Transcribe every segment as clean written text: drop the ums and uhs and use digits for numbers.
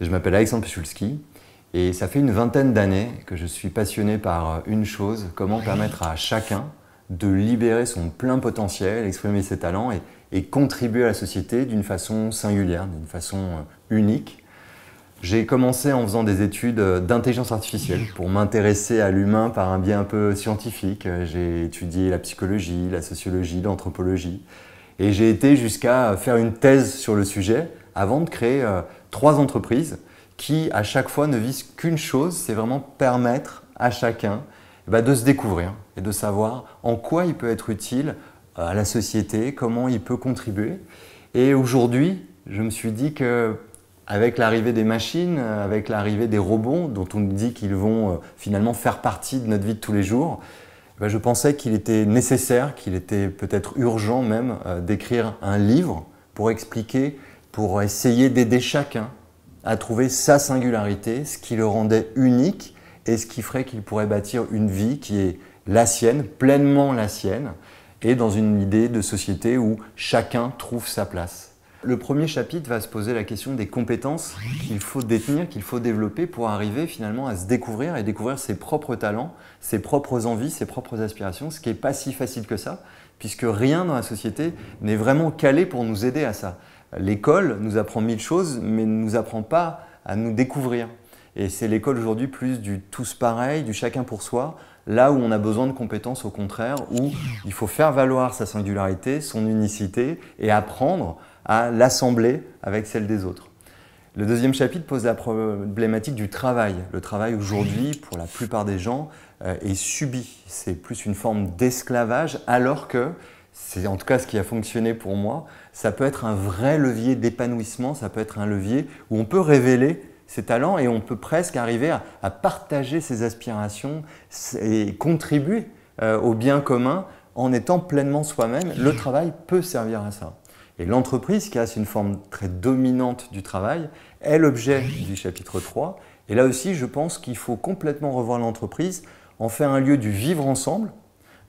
Je m'appelle Alexandre Pichulski et ça fait une vingtaine d'années que je suis passionné par une chose, comment permettre à chacun de libérer son plein potentiel, exprimer ses talents et contribuer à la société d'une façon singulière, d'une façon unique. J'ai commencé en faisant des études d'intelligence artificielle pour m'intéresser à l'humain par un biais un peu scientifique. J'ai étudié la psychologie, la sociologie, l'anthropologie et j'ai été jusqu'à faire une thèse sur le sujet avant de créer 3 entreprises qui à chaque fois ne visent qu'une chose, c'est vraiment permettre à chacun de se découvrir et de savoir en quoi il peut être utile à la société, comment il peut contribuer. Et aujourd'hui, je me suis dit que avec l'arrivée des machines, avec l'arrivée des robots, dont on nous dit qu'ils vont finalement faire partie de notre vie de tous les jours, je pensais qu'il était nécessaire, qu'il était peut-être urgent même d'écrire un livre pour expliquer, pour essayer d'aider chacun à trouver sa singularité, ce qui le rendait unique et ce qui ferait qu'il pourrait bâtir une vie qui est la sienne, pleinement la sienne, et dans une idée de société où chacun trouve sa place. Le premier chapitre va se poser la question des compétences qu'il faut détenir, qu'il faut développer pour arriver finalement à se découvrir et découvrir ses propres talents, ses propres envies, ses propres aspirations, ce qui n'est pas si facile que ça, puisque rien dans la société n'est vraiment calé pour nous aider à ça. L'école nous apprend 1000 choses, mais ne nous apprend pas à nous découvrir. Et c'est l'école aujourd'hui plus du tous pareil, du chacun pour soi, là où on a besoin de compétences au contraire, où il faut faire valoir sa singularité, son unicité et apprendre à l'assembler avec celle des autres. Le deuxième chapitre pose la problématique du travail. Le travail aujourd'hui, pour la plupart des gens, est subi. C'est plus une forme d'esclavage, alors que, c'est en tout cas ce qui a fonctionné pour moi, ça peut être un vrai levier d'épanouissement, ça peut être un levier où on peut révéler ses talents et on peut presque arriver à partager ses aspirations et contribuer au bien commun en étant pleinement soi-même. Le travail peut servir à ça. Et l'entreprise, qui a une forme très dominante du travail, est l'objet du chapitre 3. Et là aussi, je pense qu'il faut complètement revoir l'entreprise, en faire un lieu du vivre ensemble,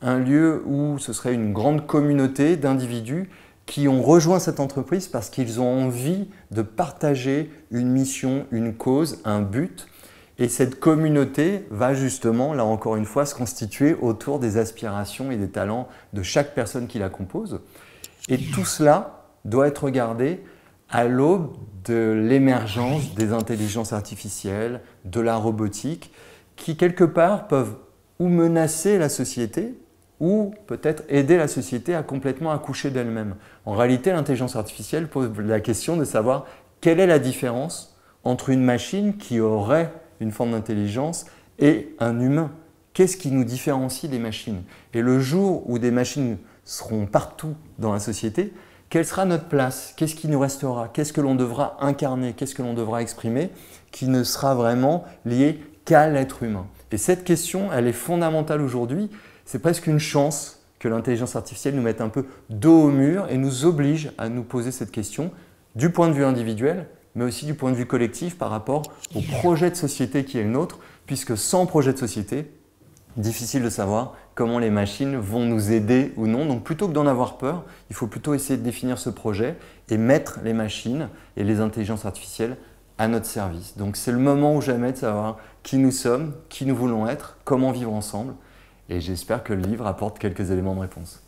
un lieu où ce serait une grande communauté d'individus qui ont rejoint cette entreprise parce qu'ils ont envie de partager une mission, une cause, un but. Et cette communauté va justement, là encore une fois, se constituer autour des aspirations et des talents de chaque personne qui la compose. Et tout cela doit être regardé à l'aube de l'émergence des intelligences artificielles, de la robotique, qui quelque part peuvent ou menacer la société, ou peut-être aider la société à complètement accoucher d'elle-même. En réalité, l'intelligence artificielle pose la question de savoir quelle est la différence entre une machine qui aurait une forme d'intelligence et un humain. Qu'est-ce qui nous différencie des machines? Et le jour où des machines seront partout dans la société, quelle sera notre place? Qu'est-ce qui nous restera? Qu'est-ce que l'on devra incarner? Qu'est-ce que l'on devra exprimer qui ne sera vraiment lié qu'à l'être humain? Et cette question, elle est fondamentale aujourd'hui. C'est presque une chance que l'intelligence artificielle nous mette un peu dos au mur et nous oblige à nous poser cette question du point de vue individuel, mais aussi du point de vue collectif par rapport au projet de société qui est le nôtre, puisque sans projet de société, difficile de savoir comment les machines vont nous aider ou non. Donc plutôt que d'en avoir peur, il faut plutôt essayer de définir ce projet et mettre les machines et les intelligences artificielles à notre service. Donc c'est le moment ou jamais de savoir qui nous sommes, qui nous voulons être, comment vivre ensemble. Et j'espère que le livre apporte quelques éléments de réponse.